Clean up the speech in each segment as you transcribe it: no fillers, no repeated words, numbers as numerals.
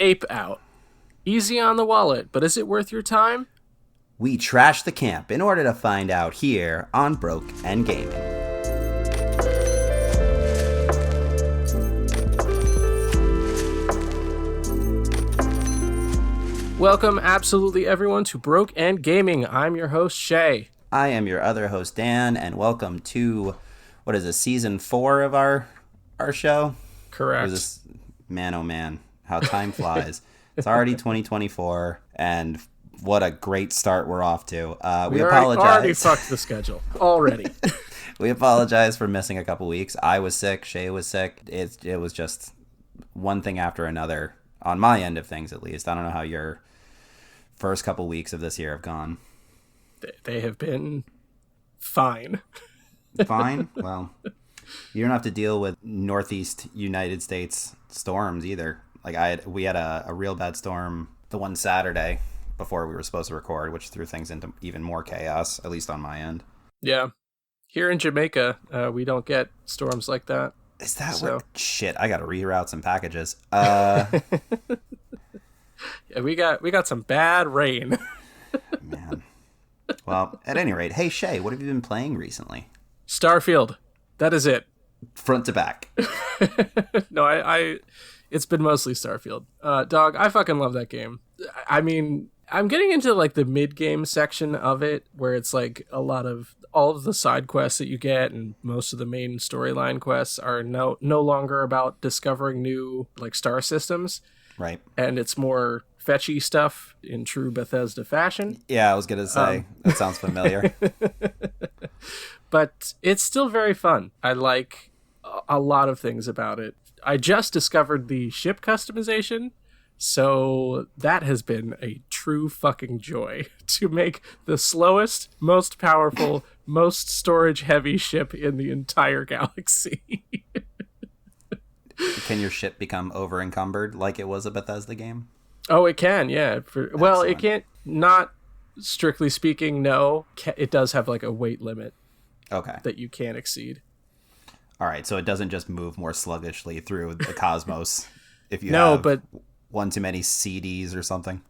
Ape Out. Easy on the wallet, but is it worth your time? We trash the camp in order to find out here on Broke and Gaming. Welcome, absolutely everyone, to Broke and Gaming. I'm your host, Shea. I am your other host, Dan, and welcome to, what is this, season 4 of our show? Correct. Or is this, man, oh man, how time flies. It's already 2024, and what a great start we're off to. We apologize. Already fucked the schedule. Already. We apologize for missing a couple weeks. I was sick. Shea was sick. It was just one thing after another, on my end of things at least. I don't know how your first couple weeks of this year have gone. They have been fine. Fine? Well, you don't have to deal with Northeast United States storms either. Like we had a real bad storm the one Saturday before we were supposed to record, which threw things into even more chaos, at least on my end. Yeah. Here in Jamaica, we don't get storms like that. Is that what? Shit, I gotta reroute some packages. Yeah, we got some bad rain. Man. Well, at any rate, hey Shea, what have you been playing recently? Starfield. That is it. Front to back. No, it's been mostly Starfield. Dog, I fucking love that game. I mean, I'm getting into like the mid-game section of it, where it's like all of the side quests that you get and most of the main storyline quests are no longer about discovering new like star systems. Right. And it's more fetchy stuff in true Bethesda fashion. Yeah, I was going to say, that sounds familiar. But it's still very fun. I like a lot of things about it. I just discovered the ship customization, so that has been a true fucking joy to make the slowest, most powerful, most storage-heavy ship in the entire galaxy. Can your ship become over-encumbered like it was a Bethesda game? Oh, it can, yeah. Well, it can't, not strictly speaking, no. It does have like a weight limit. Okay. That you can't exceed. All right, so it doesn't just move more sluggishly through the cosmos if you have one too many CDs or something.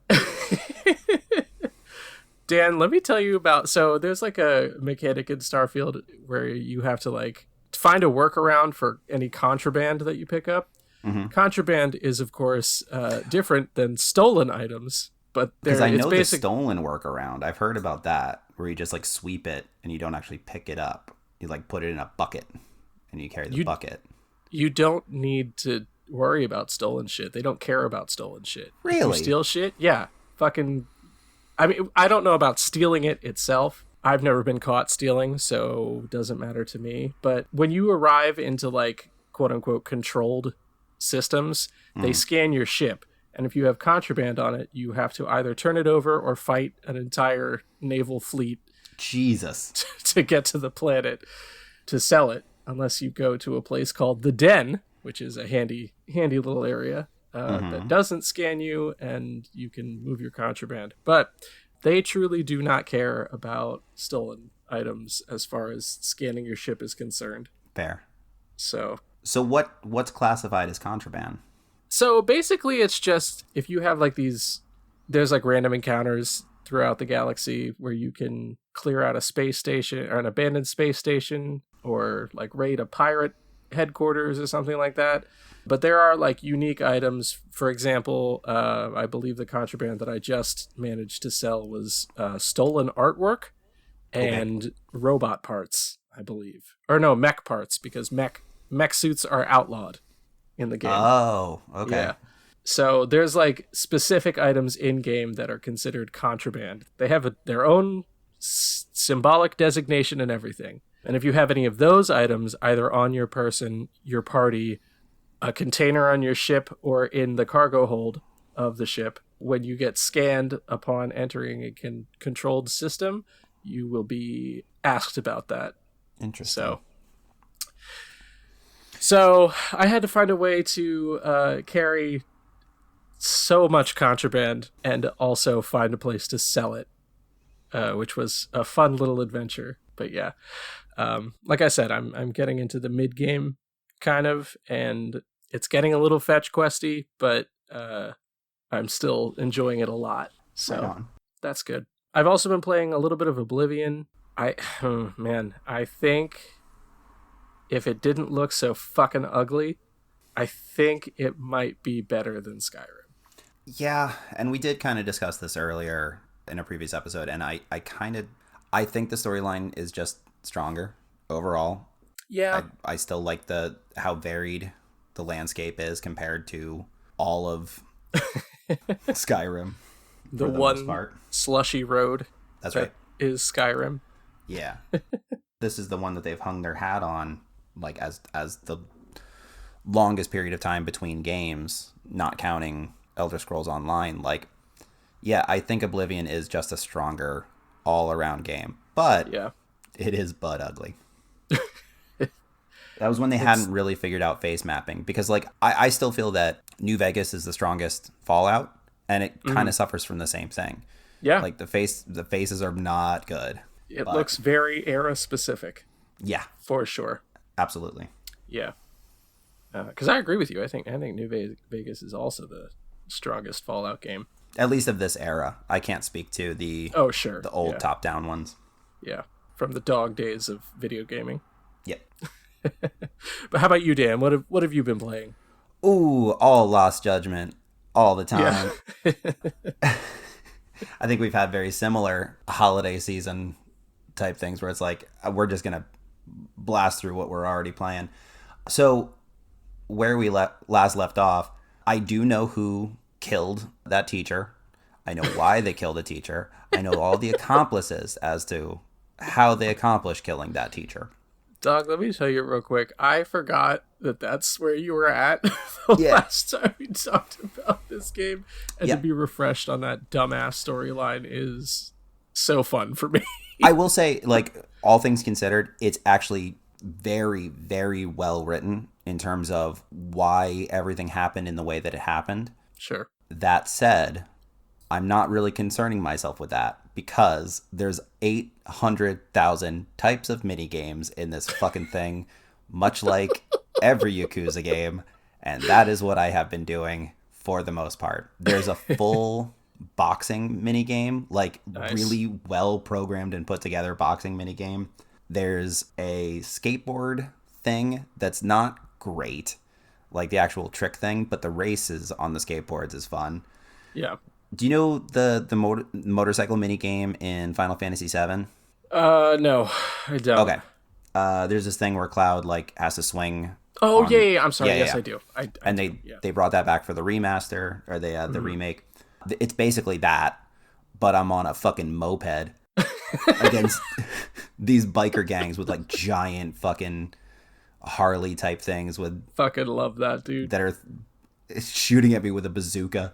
Dan, let me tell you about... So there's like a mechanic in Starfield where you have to like find a workaround for any contraband that you pick up. Mm-hmm. Contraband is, of course, different than stolen items. But because I know the stolen workaround. I've heard about that, where you just like sweep it and you don't actually pick it up. You like put it in a bucket and you carry the bucket. You don't need to worry about stolen shit. They don't care about stolen shit. Really? If you steal shit? Yeah. Fucking... I mean, I don't know about stealing it itself. I've never been caught stealing, so it doesn't matter to me. But when you arrive into like quote-unquote controlled systems, they scan your ship. And if you have contraband on it, you have to either turn it over or fight an entire naval fleet. Jesus. To get to the planet to sell it, unless you go to a place called the Den, which is a handy little area that doesn't scan you, and you can move your contraband. But they truly do not care about stolen items as far as scanning your ship is concerned. Fair. So what's classified as contraband? So basically it's just, if you have like there's like random encounters throughout the galaxy where you can clear out a space station or an abandoned space station, or like raid a pirate headquarters or something like that. But there are like unique items. For example, I believe the contraband that I just managed to sell was stolen artwork and robot parts, I believe. Or no, mech parts, because mech suits are outlawed in the game. Oh, okay. Yeah. So there's like specific items in game that are considered contraband. They have their own symbolic designation and everything. And if you have any of those items either on your person, your party, a container on your ship, or in the cargo hold of the ship, when you get scanned upon entering a controlled system, you will be asked about that. Interesting. So I had to find a way to carry so much contraband and also find a place to sell it, which was a fun little adventure. But yeah, like I said, I'm getting into the mid game kind of, and it's getting a little fetch questy, but I'm still enjoying it a lot. So Right on. that's good. I've also been playing a little bit of Oblivion. I think if it didn't look so fucking ugly, I think it might be better than Skyrim. Yeah, and we did kind of discuss this earlier in a previous episode, and I think the storyline is just stronger overall. Yeah. I still like how varied the landscape is compared to all of Skyrim. The for the one most part. slushy road That's that right. is Skyrim. Yeah. This is the one that they've hung their hat on, like as the longest period of time between games, not counting Elder Scrolls Online. Like, yeah, I think Oblivion is just a stronger all around game. But Yeah. it is butt ugly. That was when they hadn't really figured out face mapping, because like I still feel that New Vegas is the strongest Fallout, and it kind of suffers from the same thing. Yeah. Like the faces are not good. It looks very era specific. Yeah, For sure. absolutely. Yeah. Because I agree with you. I think New Vegas is also the strongest Fallout game. At least of this era. I can't speak to the Sure. the old top down ones. Yeah. From the dog days of video gaming. Yep. But how about you, Dan? What have you been playing? Ooh, all Lost Judgment all the time. Yeah. I think we've had very similar holiday season type things where it's like we're just gonna blast through what we're already playing. So where we last left off, I do know who killed that teacher. I know why they killed the teacher. I know all the accomplices as to how they accomplished killing that teacher. Dog, let me tell you real quick. I forgot that's where you were at the last time we talked about this game. And to be refreshed on that dumbass storyline is so fun for me. I will say, like, all things considered, it's actually very, very well written in terms of why everything happened in the way that it happened. Sure. That said, I'm not really concerning myself with that because there's 800,000 types of mini games in this fucking thing, much like every Yakuza game, and that is what I have been doing for the most part. There's a full boxing mini game, like really well programmed and put together boxing mini game. There's a skateboard thing that's not great, like the actual trick thing, but the races on the skateboards is fun. Yeah. Do you know the motorcycle mini game in Final Fantasy VII? No, I don't. Okay. There's this thing where Cloud like has to swing. Oh, yeah. I'm sorry. Yeah, yes, yeah. I do. And they brought that back for the remaster or the remake. It's basically that, but I'm on a fucking moped against these biker gangs with like giant fucking Harley type things with fucking love that, dude. That are shooting at me with a bazooka.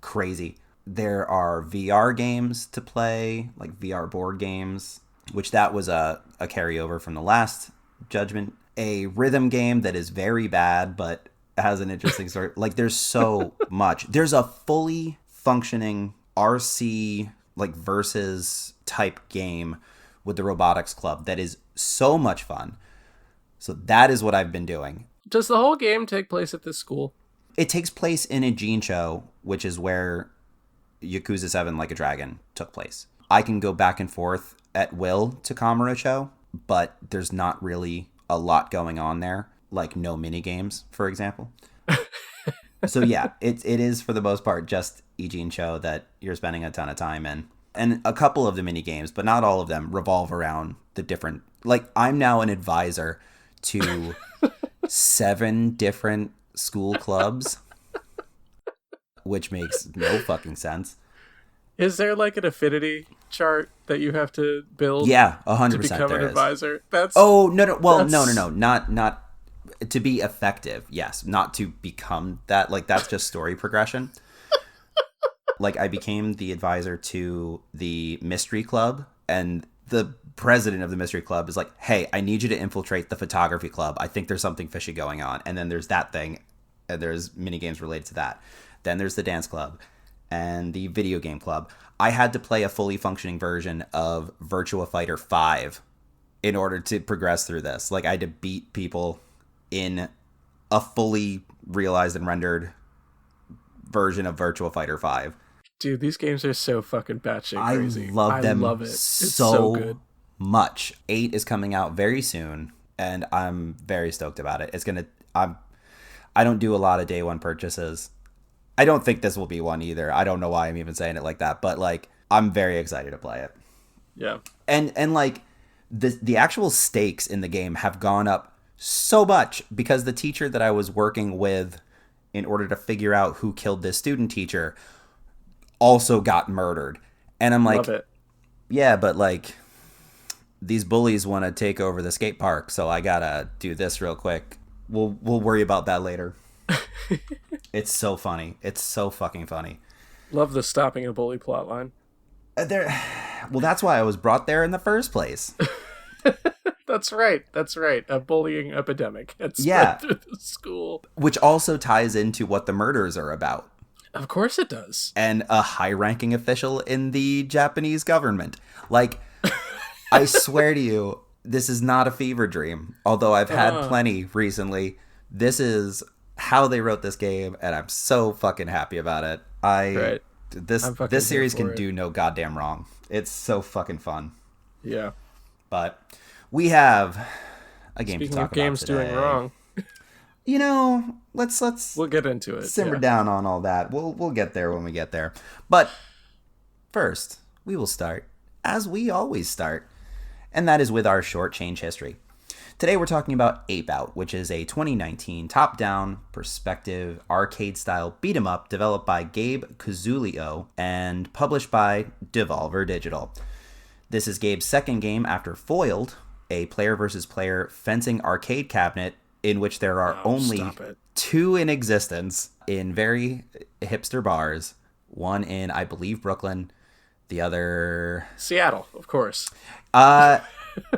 Crazy. There are VR games to play, like VR board games, which that was a carryover from the last Judgment. A rhythm game that is very bad, but has an interesting story. Like, there's so much. There's a fully functioning RC, like, versus type game with the Robotics Club that is so much fun. So that is what I've been doing. Does the whole game take place at this school? It takes place in a Jincho, which is where Yakuza 7 Like a Dragon took place. I can go back and forth at will to Kamurocho, but there's not really a lot going on there, like no mini games, for example. So yeah, it is for the most part just Ijincho that you're spending a ton of time in. And a couple of the mini games, but not all of them, revolve around the different... Like, I'm now an advisor to 7 different school clubs, which makes no fucking sense. Is there like an affinity chart that you have to build? Yeah, 100% to become there an is. Advisor. That's no. Well, no. Not to be effective. Yes, not to become that. Like, that's just story progression. Like, I became the advisor to the Mystery Club, and the president of the Mystery Club is like, hey, I need you to infiltrate the Photography Club. I think there's something fishy going on. And then there's that thing, and there's mini games related to that. Then there's the Dance Club and the Video Game Club. I had to play a fully functioning version of Virtua Fighter 5 in order to progress through this. Like, I had to beat people in a fully realized and rendered version of Virtua Fighter 5. Dude, these games are so fucking batshit crazy. I love it. It's so good. much. 8 is coming out very soon, and I'm very stoked about it. I don't do a lot of day one purchases. I don't think this will be one either. I don't know why I'm even saying it like that, but like I'm very excited to play it. Yeah. And like the actual stakes in the game have gone up so much because the teacher that I was working with in order to figure out who killed this student teacher also got murdered. And I'm like, Love it. yeah, but like these bullies want to take over the skate park, so I gotta do this real quick. We'll worry about that later. It's so funny. It's so fucking funny. Love the stopping a bully plotline. Well, that's why I was brought there in the first place. That's right. A bullying epidemic had spread Yeah. through the school. Which also ties into what the murders are about. Of course it does. And a high-ranking official in the Japanese government. Like, I swear to you, this is not a fever dream. Although I've had plenty recently. This is how they wrote this game, and I'm so fucking happy about it. This series can do no goddamn wrong. It's so fucking fun. Yeah. But we have a game Speaking to talk of games about today. doing wrong, You know, let's we'll get into it. simmer down on all that. We'll get there when we get there. But first, we will start as we always start, and that is with our short change history. Today we're talking about Ape Out, which is a 2019 top-down perspective arcade-style beat-em-up developed by Gabe Cazulio and published by Devolver Digital. This is Gabe's second game after Foiled, a player versus player fencing arcade cabinet in which there are only 2 in existence in very hipster bars. One in, I believe, Brooklyn. The other... Seattle, of course.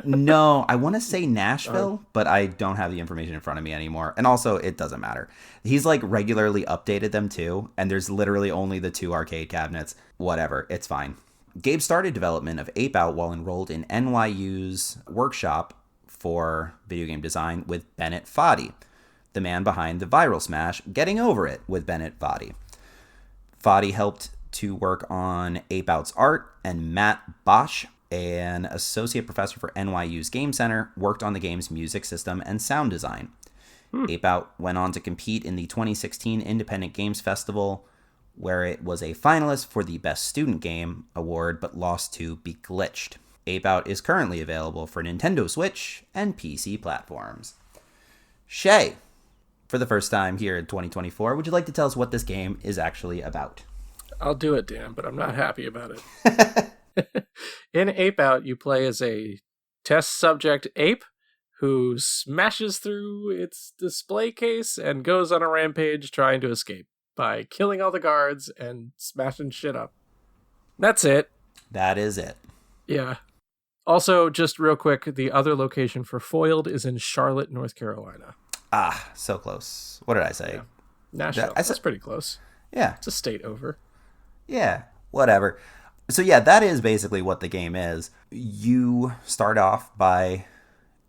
No, I want to say Nashville, but I don't have the information in front of me anymore. And also, it doesn't matter. He's like regularly updated them too, and there's literally only the 2 arcade cabinets. Whatever, it's fine. Gabe started development of Ape Out while enrolled in NYU's workshop for video game design with Bennett Foddy, the man behind the viral smash Getting Over It with Bennett Foddy. Foddy helped to work on Ape Out's art, and Matt Bosch, an associate professor for NYU's Game Center, worked on the game's music system and sound design. Ape Out went on to compete in the 2016 Independent Games Festival, where it was a finalist for the Best Student Game award, but lost to Beglitched. Ape Out is currently available for Nintendo Switch and PC platforms. Shea, for the first time here in 2024, would you like to tell us what this game is actually about? I'll do it, Dan, but I'm not happy about it. In Ape Out, you play as a test subject ape who smashes through its display case and goes on a rampage trying to escape by killing all the guards and smashing shit up. That's it. That is it. Yeah. Also, just real quick, the other location for Foiled is in Charlotte, North Carolina. Ah, so close. What did I say? Yeah. Nashville. That's pretty close. Yeah. It's a state over. Yeah, whatever. So yeah, that is basically what the game is. You start off by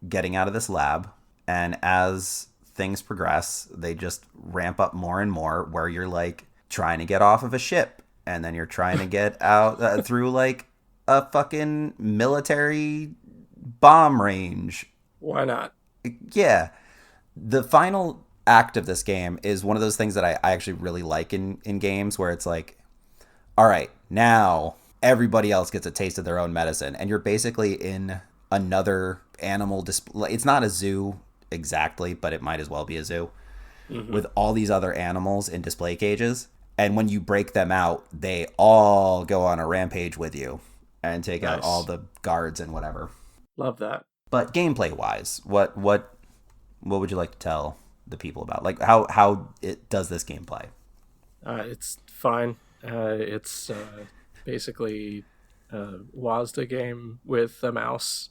getting out of this lab, and as things progress, they just ramp up more and more, where you're like trying to get off of a ship, and then you're trying to get out through like a fucking military bomb range. Why not? Yeah. The final act of this game is one of those things that I actually really like in games, where it's like, all right, now everybody else gets a taste of their own medicine, and you're basically in another animal display. It's not a zoo exactly, but it might as well be a zoo with all these other animals in display cages. And when you break them out, they all go on a rampage with you and take out all the guards and whatever. Love that. But gameplay wise, what would you like to tell the people about? Like how it does this game play? It's fine. It's basically a WASD game with a mouse.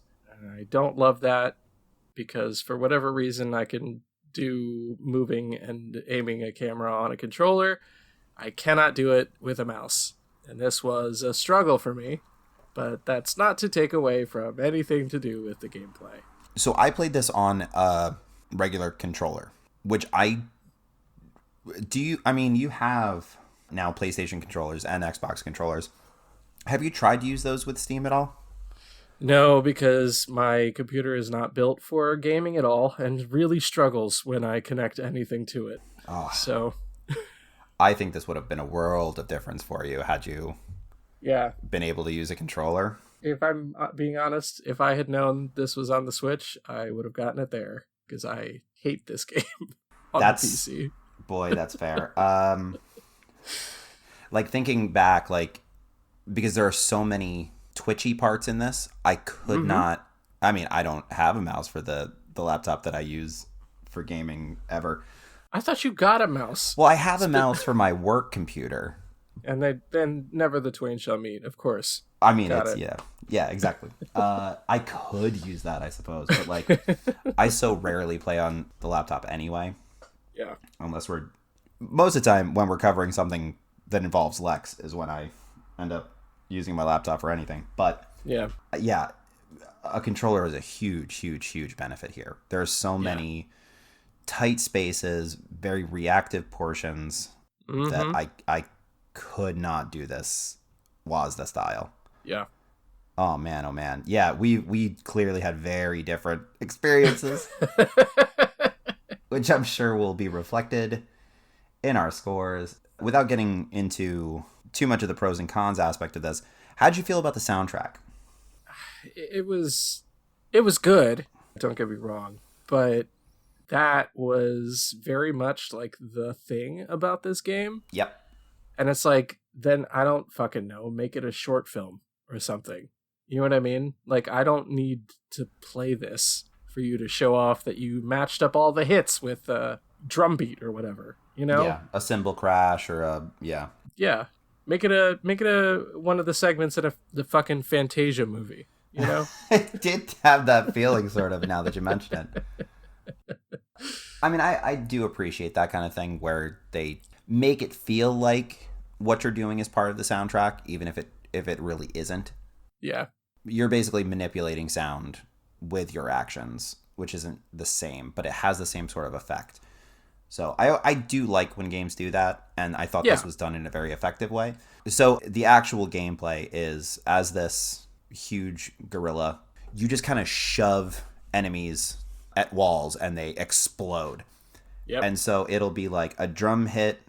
I don't love that because for whatever reason I can do moving and aiming a camera on a controller. I cannot do it with a mouse. And this was a struggle for me, but that's not to take away from anything to do with the gameplay. So I played this on a regular controller, which you have now PlayStation controllers and Xbox controllers. Have you tried to use those with Steam at all? No, because my computer is not built for gaming at all and really struggles when I connect anything to it. Oh, So, I think this would have been a world of difference for you had you yeah. been able to use a controller. If I'm being honest, if I had known this was on the Switch, I would have gotten it there because I hate this game on the PC. Boy, that's fair. Like thinking back, like because there are so many twitchy parts in this, I could not. I mean, I don't have a mouse for the laptop that I use for gaming ever. I thought you got a mouse. Well, I have a mouse for my work computer. And then never the twain shall meet, of course. I mean, yeah, exactly. I could use that, I suppose, but like, I so rarely play on the laptop anyway. Yeah. Unless most of the time when we're covering something that involves Lex is when I end up using my laptop for anything. But yeah, a controller is a huge, huge, huge benefit here. There are so many tight spaces, very reactive portions that I could not do this WASD style. Yeah. Oh man. Yeah, we clearly had very different experiences, which I'm sure will be reflected in our scores. Without getting into too much of the pros and cons aspect of this, how'd you feel about the soundtrack? It was good, don't get me wrong, but that was very much like the thing about this game. Yep. And it's like, then I don't fucking know, make it a short film or something. You know what I mean? Like, I don't need to play this for you to show off that you matched up all the hits with a drum beat or whatever, you know? Yeah, a cymbal crash or yeah. Make it a one of the segments in the fucking Fantasia movie, you know? It did have that feeling sort of now that you mention it. I mean, I do appreciate that kind of thing where they make it feel like what you're doing is part of the soundtrack, even if it really isn't. Yeah. You're basically manipulating sound with your actions, which isn't the same, but it has the same sort of effect. So I do like when games do that, and I thought this was done in a very effective way. So the actual gameplay is, as this huge gorilla, you just kind of shove enemies at walls and they explode. Yep. And so it'll be like a drum hit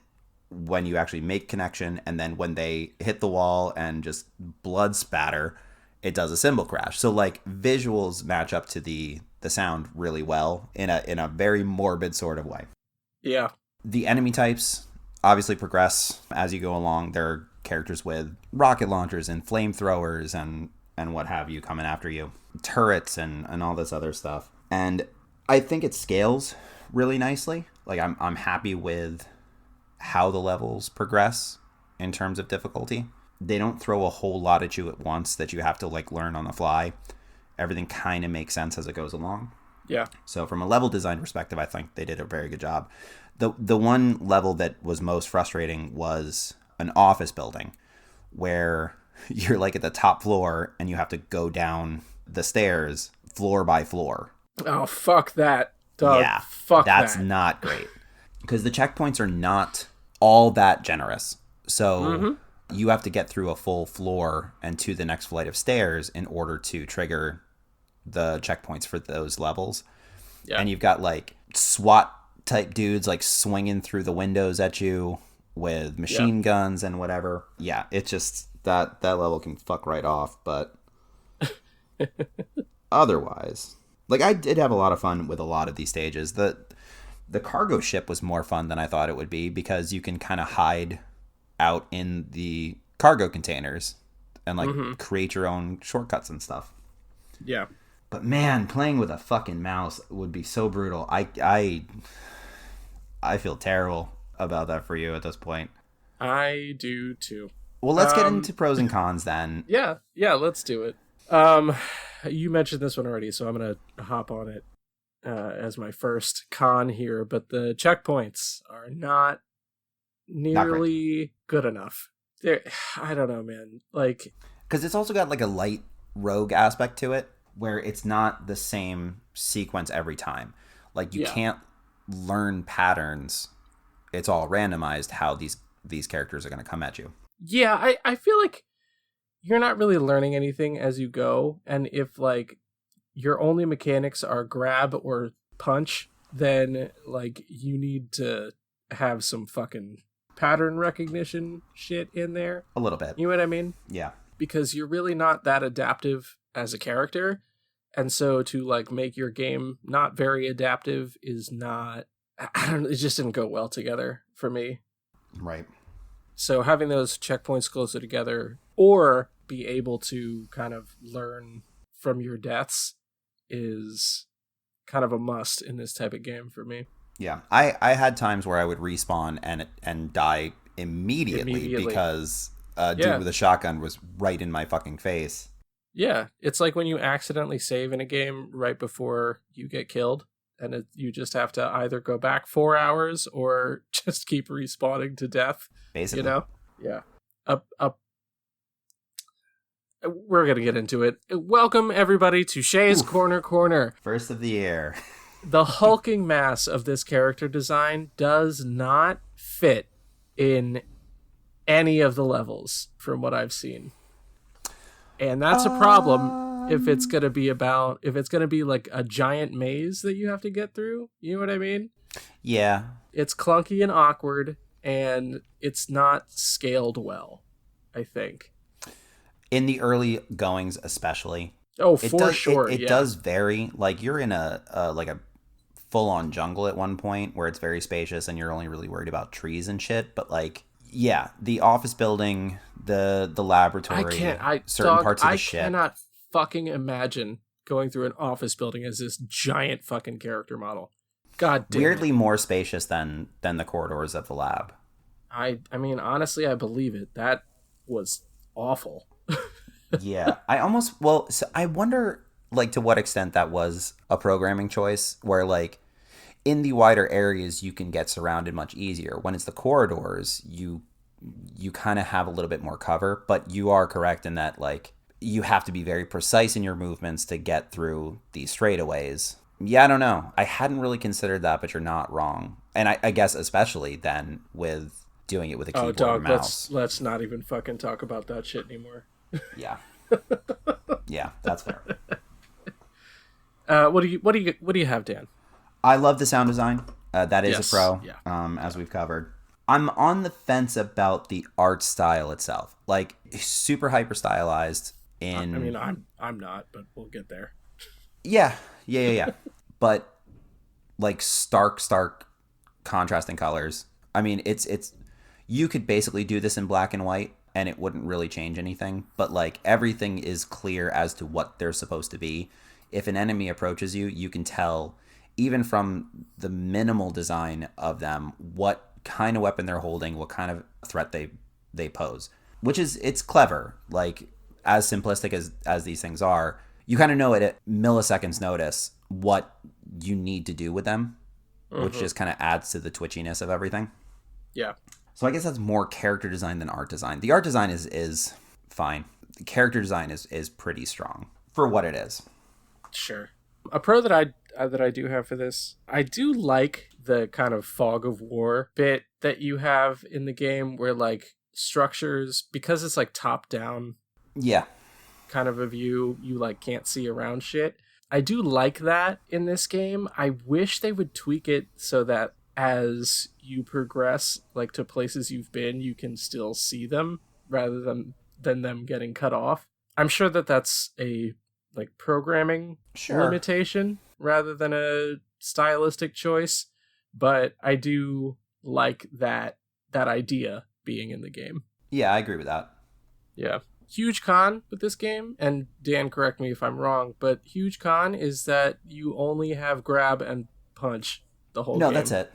when you actually make connection, and then when they hit the wall and just blood spatter, it does a cymbal crash. So like visuals match up to the sound really well in a very morbid sort of way. Yeah. The enemy types obviously progress as you go along. There are characters with rocket launchers and flamethrowers and what have you coming after you. Turrets and all this other stuff. And I think it scales really nicely. Like I'm happy with how the levels progress in terms of difficulty. They don't throw a whole lot at you at once that you have to like learn on the fly. Everything kind of makes sense as it goes along. Yeah. So from a level design perspective, I think they did a very good job. The one level that was most frustrating was an office building where you're like at the top floor and you have to go down the stairs floor by floor. Oh, fuck that. Dog. Yeah, that's not great. Because the checkpoints are not all that generous. So you have to get through a full floor and to the next flight of stairs in order to trigger the checkpoints for those levels. Yeah. And you've got like SWAT type dudes like swinging through the windows at you with machine guns and whatever. Yeah, it's just that level can fuck right off. But otherwise, like I did have a lot of fun with a lot of these stages. The cargo ship was more fun than I thought it would be because you can kind of hide out in the cargo containers and like create your own shortcuts and stuff. Yeah. But man, playing with a fucking mouse would be so brutal. I feel terrible about that for you at this point. I do too. Well, let's get into pros and cons then. Yeah, let's do it. You mentioned this one already, so I'm going to hop on it as my first con here, but the checkpoints are not nearly good enough. I don't know, man. Like, because it's also got like a light rogue aspect to it where it's not the same sequence every time. Like you can't learn patterns. It's all randomized how these these characters are going to come at you. Yeah, I feel like you're not really learning anything as you go, and if like your only mechanics are grab or punch, then like you need to have some fucking pattern recognition shit in there. A little bit. You know what I mean? Yeah. Because you're really not that adaptive as a character. And so to like make your game not very adaptive is not, I don't know, it just didn't go well together for me. Right. So having those checkpoints closer together or be able to kind of learn from your deaths is kind of a must in this type of game for me. Yeah. I had times where I would respawn and die immediately. Because dude with a shotgun was right in my fucking face. Yeah, it's like when you accidentally save in a game right before you get killed, and you just have to either go back 4 hours or just keep respawning to death. Basically. You know? Yeah. We're going to get into it. Welcome, everybody, to Shea's Corner. First of the year. The hulking mass of this character design does not fit in any of the levels from what I've seen. And that's a problem if it's going to be like a giant maze that you have to get through. You know what I mean? Yeah. It's clunky and awkward, and it's not scaled well, I think. In the early goings, especially. Oh, for sure. It does vary. Like, you're in a full-on jungle at one point where it's very spacious and you're only really worried about trees and shit. But, like, yeah, the office building, the laboratory, certain parts of the ship. I cannot fucking imagine going through an office building as this giant fucking character model. God damn. Weirdly more spacious than the corridors of the lab. I mean, honestly, I believe it. That was awful. Yeah. I wonder, like, to what extent that was a programming choice where, like, in the wider areas, you can get surrounded much easier. When it's the corridors, you kind of have a little bit more cover, but you are correct in that, like, you have to be very precise in your movements to get through these straightaways. Yeah, I don't know. I hadn't really considered that, but you're not wrong. And I guess especially then with doing it with a keyboard and mouse. Let's not even fucking talk about that shit anymore. Yeah. Yeah, that's fair. What do you have, Dan? I love the sound design. That is a pro, yeah. As we've covered. I'm on the fence about the art style itself. Like, super hyper stylized in... I mean, I'm not, but we'll get there. Yeah. But, like, stark contrasting colors. I mean, it's you could basically do this in black and white and it wouldn't really change anything. But, like, everything is clear as to what they're supposed to be. If an enemy approaches you, you can tell, even from the minimal design of them, what kind of weapon they're holding, what kind of threat they pose. Which is, it's clever. Like, as simplistic as these things are, you kind of know at milliseconds notice what you need to do with them, which just kind of adds to the twitchiness of everything. Yeah. So I guess that's more character design than art design. The art design is fine. The character design is pretty strong for what it is. Sure. A pro that I do have for this, I do like the kind of fog of war bit that you have in the game where, like, structures, because it's like top down kind of a view, you like can't see around shit. I do like that in this game. I wish they would tweak it so that as you progress, like, to places you've been, you can still see them rather than them getting cut off. I'm sure that that's a like programming limitation rather than a stylistic choice, but I do like that idea being in the game. Yeah, I agree with that. Yeah. Huge con with this game, and Dan, correct me if I'm wrong, but huge con is that you only have grab and punch the whole game. No, that's it.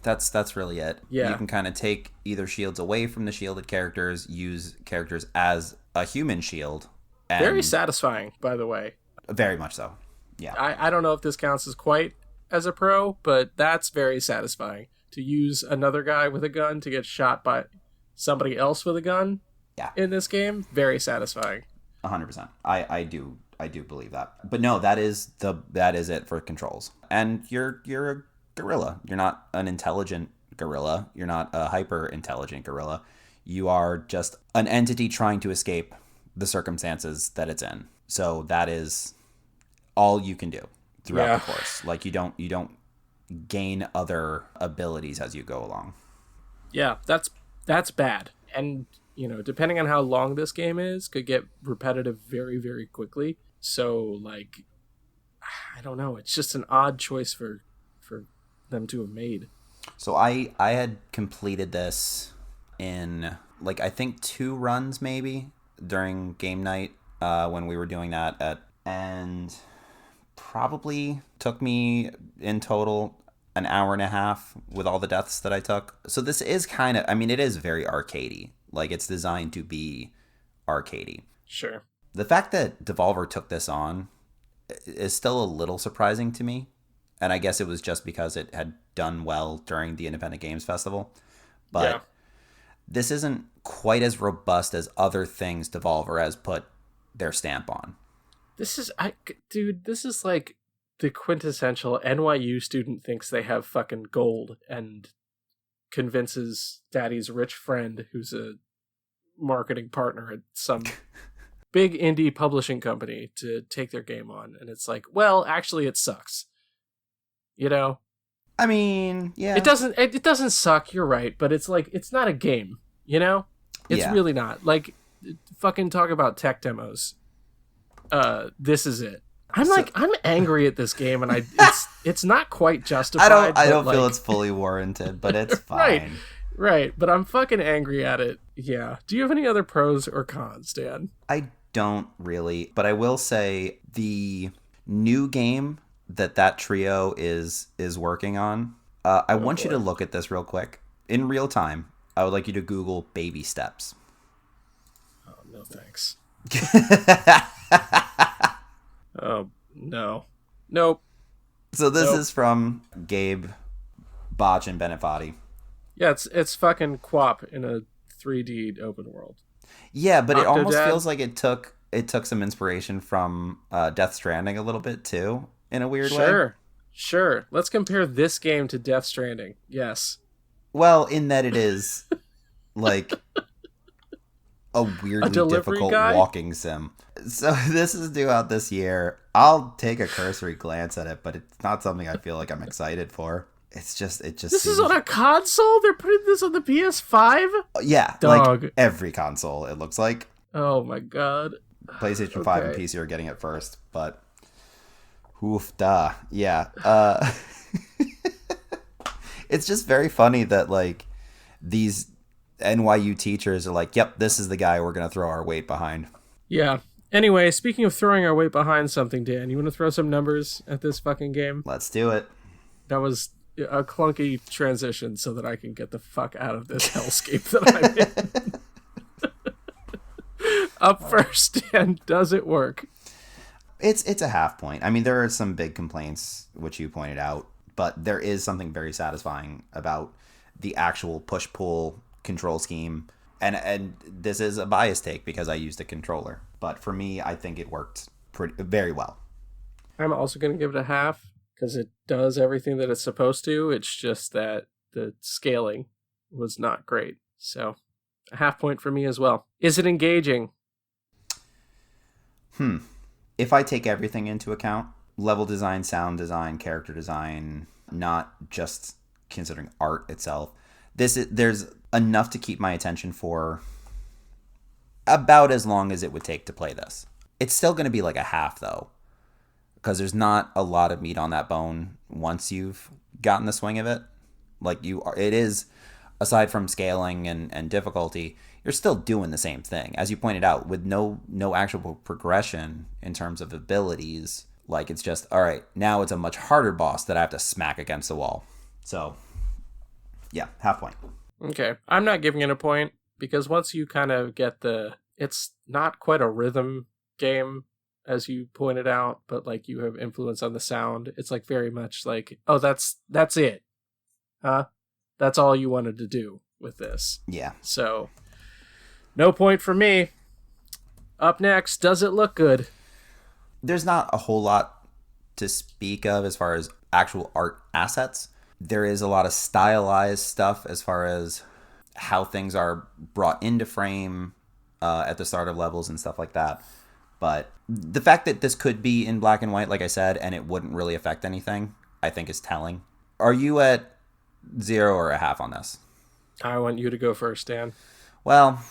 That's really it. Yeah. You can kind of take either shields away from the shielded characters, use characters as a human shield. Very satisfying, by the way. Very much so. Yeah. I don't know if this counts as quite as a pro, but that's very satisfying. To use another guy with a gun to get shot by somebody else with a gun in this game, very satisfying. 100%. I do believe that. But no, that is it for controls. And you're a gorilla. You're not an intelligent gorilla. You're not a hyper intelligent gorilla. You are just an entity trying to escape the circumstances that it's in. So that is all you can do throughout the course. Like you don't gain other abilities as you go along. Yeah, that's bad. And, depending on how long this game is, could get repetitive very, very quickly. So, like, I don't know. It's just an odd choice for them to have made. So I had completed this in, like, I think 2 runs maybe during game night when we were doing that and probably took me in total an hour and a half with all the deaths that I took. So this is kind of, I mean, it is very arcadey. Like, it's designed to be arcadey. Sure. The fact that Devolver took this on is still a little surprising to me. And I guess it was just because it had done well during the Independent Games Festival. But this isn't quite as robust as other things Devolver has put their stamp on. This is like the quintessential NYU student thinks they have fucking gold and convinces daddy's rich friend who's a marketing partner at some big indie publishing company to take their game on. And it's like, well, actually it sucks. I mean, yeah. It doesn't suck, you're right, but it's like, it's not a game, It's really not. Like, fucking talk about tech demos. This is it. I'm angry at this game, and it's not quite justified. I don't feel it's fully warranted, but it's fine. Right, but I'm fucking angry at it. Yeah. Do you have any other pros or cons, Dan? I don't really, but I will say the new game that trio is working on. I want you to look at this real quick in real time. I would like you to Google baby steps. Oh, no thanks. Oh, no. Nope. So this is from Gabe, Botch, and Benefati. Yeah, it's fucking Quap in a 3D open world. Yeah, but it almost feels like it took some inspiration from Death Stranding a little bit too, in a weird way. Sure. Let's compare this game to Death Stranding. Yes. Well, in that it is like a weirdly difficult walking sim. So this is due out this year. I'll take a cursory glance at it, but it's not something I feel like I'm excited for. It just This is on a console? They're putting this on the PS5? Yeah, Dog. Like every console, it looks like. Oh my god. PlayStation 5 and PC are getting it first, but oof da. Yeah. It's just very funny that like these NYU teachers are like, yep, this is the guy we're going to throw our weight behind. Yeah. Anyway, speaking of throwing our weight behind something, Dan, you want to throw some numbers at this fucking game? Let's do it. That was a clunky transition so that I can get the fuck out of this hellscape that I'm in. Up first, Dan, does it work? It's a half point. I mean, there are some big complaints, which you pointed out, but there is something very satisfying about the actual push-pull control scheme. And this is a biased take because I used a controller. But for me, I think it worked very well. I'm also going to give it a half because it does everything that it's supposed to. It's just that the scaling was not great. So a half point for me as well. Is it engaging? If I take everything into account, level design, sound design, character design, not just considering art itself, there's enough to keep my attention for about as long as it would take to play this. It's still going to be like a half though, because there's not a lot of meat on that bone once you've gotten the swing of it. Like it is, aside from scaling and difficulty, you're still doing the same thing, as you pointed out, with no actual progression in terms of abilities. Like, it's just, all right, now it's a much harder boss that I have to smack against the wall. So yeah, half point. Okay, I'm not giving it a point because once you kind of get it's not quite a rhythm game, as you pointed out, but like you have influence on the sound. It's like very much like, oh, that's it, huh? That's all you wanted to do with this. Yeah. So no point for me. Up next, does it look good? There's not a whole lot to speak of as far as actual art assets. There is a lot of stylized stuff as far as how things are brought into frame at the start of levels and stuff like that. But the fact that this could be in black and white, like I said, and it wouldn't really affect anything, I think is telling. Are you at 0 or a half on this? I want you to go first, Dan. Well,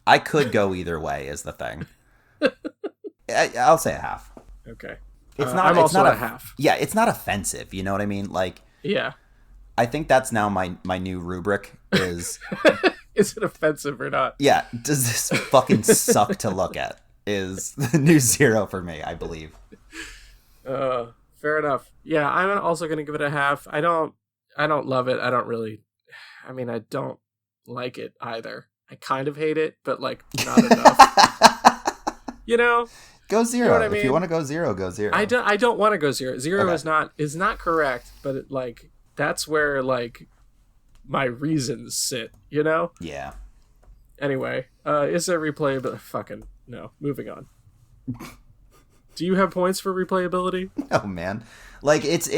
I could go either way is the thing. I'll say a half. Okay. It's not. I'm it's also not a half. Yeah, it's not offensive. You know what I mean? Like, yeah. I think that's now my new rubric is. Is it offensive or not? Yeah. Does this fucking suck to look at? Is the new 0 for me? I believe. Fair enough. Yeah, I'm also gonna give it a half. I don't love it. I don't like it either. I kind of hate it, but like not enough. You know. Go 0. You know what I mean? If you want to go 0, go 0. I don't want to go 0. 0 Okay. is not correct, but it, like that's where like my reasons sit, you know? Yeah. Anyway, is there replayability? Fucking no. Moving on. Do you have points for replayability? Oh man. Like it's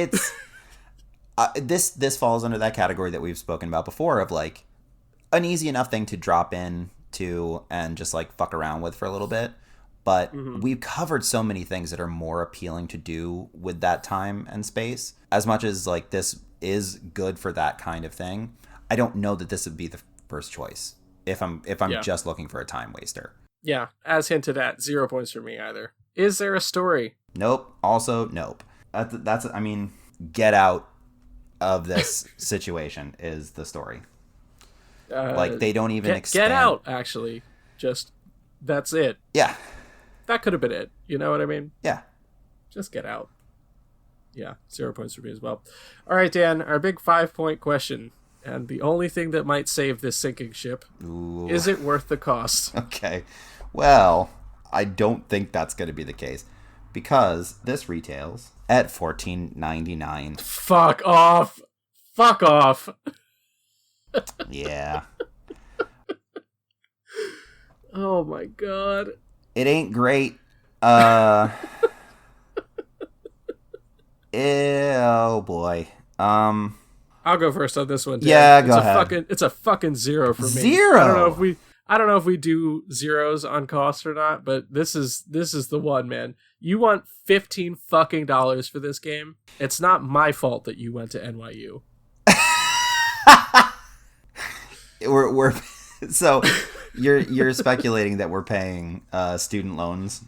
this falls under that category that we've spoken about before of like an easy enough thing to drop in to and just like fuck around with for a little bit. But we've covered so many things that are more appealing to do with that time and space. As much as like this is good for that kind of thing, I don't know that this would be the first choice if I'm just looking for a time waster. Yeah, as hinted at, 0 points for me either. Is there a story? Nope. Also, nope. That's I mean, get out of this situation is the story. Like they don't even expand. Get out, actually. Just that's it. Yeah. That could have been it. You know what I mean? Yeah. Just get out. Yeah, 0 points for me as well. All right, Dan, our big 5-point question. And the only thing that might save this sinking ship. Ooh. Is it worth the cost? Okay. Well, I don't think that's going to be the case. Because this retails at $14.99. Fuck off. Fuck off. Yeah. Oh my god. It ain't great. Oh boy. I'll go first on this one. Dan. Yeah, go ahead. It's a fucking 0 for me. 0. I don't know if we do zeros on cost or not, but this is the one, man. You want $15 fucking dollars for this game? It's not my fault that you went to NYU. we're so you're speculating that we're paying student loans.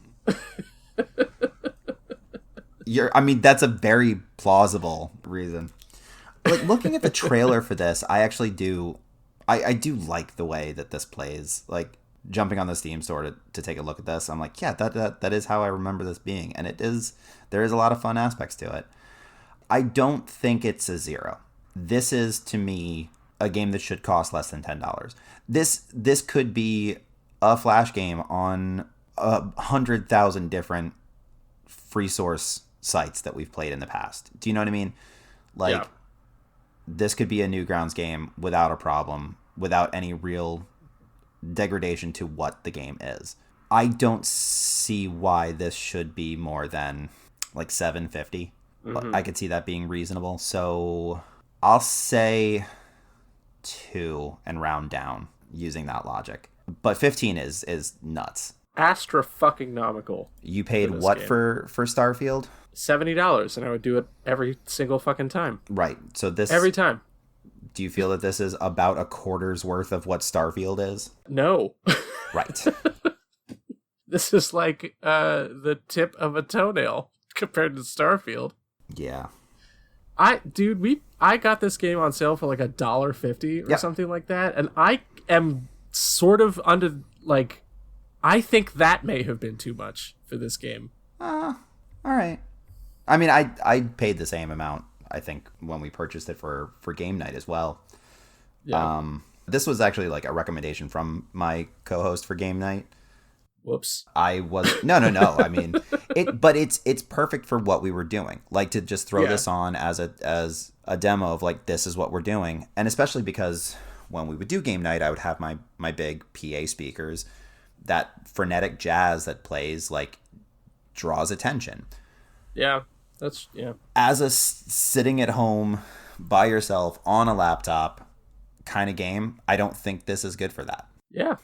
I mean, that's a very plausible reason. Like looking at the trailer for this, I actually do. I do like the way that this plays. Like jumping on the Steam store to take a look at this, I'm like, yeah, that is how I remember this being, and it is. There is a lot of fun aspects to it. I don't think it's a 0. This is to me a game that should cost less than $10. This could be a Flash game on 100,000 different free source sites that we've played in the past. Do you know what I mean? Like. Yeah. This could be a Newgrounds game without a problem, without any real degradation to what the game is. I don't see why this should be more than like $7.50. I could see that being reasonable. So I'll say 2 and round down using that logic. But 15 is nuts. Astra fucking nomical. You paid what game for Starfield? $70, and I would do it every single fucking time. Right. So this every time. Do you feel that this is about a quarter's worth of what Starfield is? No. Right. This is like the tip of a toenail compared to Starfield. Yeah. I got this game on sale for like $1.50 or something like that, and I am sort of under like I think that may have been too much for this game. All right. I mean, I paid the same amount, I think, when we purchased it for game night as well. Yeah. This was actually like a recommendation from my co-host for game night. Whoops. I was no. I mean, it's perfect for what we were doing. Like to just throw this on as a demo of like this is what we're doing, and especially because when we would do game night, I would have my big PA speakers. That frenetic jazz that plays like draws attention. Yeah. As a sitting at home by yourself on a laptop kind of game, I don't think this is good for that. Yeah.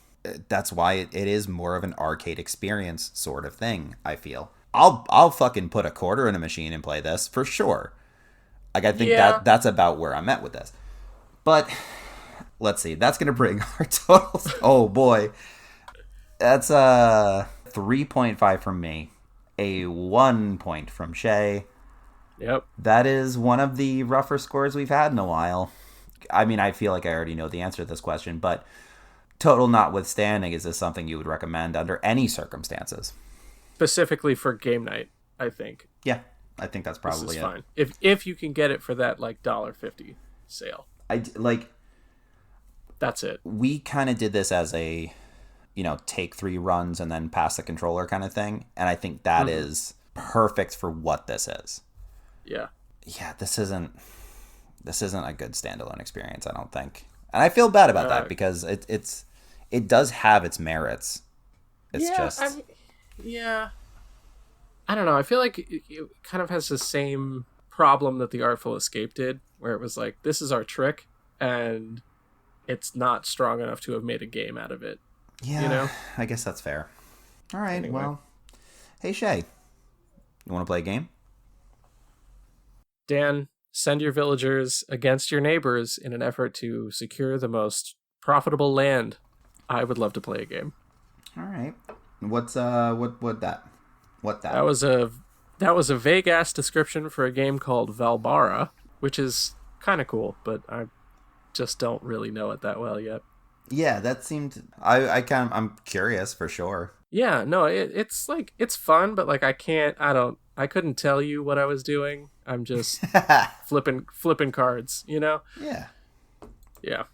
That's why it is more of an arcade experience sort of thing, I feel. I'll fucking put a quarter in a machine and play this for sure. Like, I think that's about where I'm at with this. But let's see. That's going to bring our totals. Oh, boy. That's a 3.5 from me. A 1 point from Shea. Yep. That is one of the rougher scores we've had in a while. I mean, I feel like I already know the answer to this question, but total notwithstanding, is this something you would recommend under any circumstances? Specifically for game night, I think. Yeah, I think that's probably fine. If you can get it for that like $1.50 sale. That's it. We kind of did this as a, take 3 runs and then pass the controller kind of thing, and I think that is perfect for what this is. Yeah. Yeah, this isn't a good standalone experience, I don't think. And I feel bad about that because it does have its merits. It's I don't know. I feel like it kind of has the same problem that the Artful Escape did, where it was like, this is our trick, and it's not strong enough to have made a game out of it. Yeah, I guess that's fair. All right, anyway. Well, hey, Shea, you want to play a game? Dan, send your villagers against your neighbors in an effort to secure the most profitable land. I would love to play a game. All right. What's that? That was a vague ass description for a game called Valbara, which is kind of cool, but I just don't really know it that well yet. Yeah, that seemed. I'm curious for sure. Yeah, no, it's like it's fun, but like I couldn't tell you what I was doing. I'm just flipping cards, Yeah. Yeah.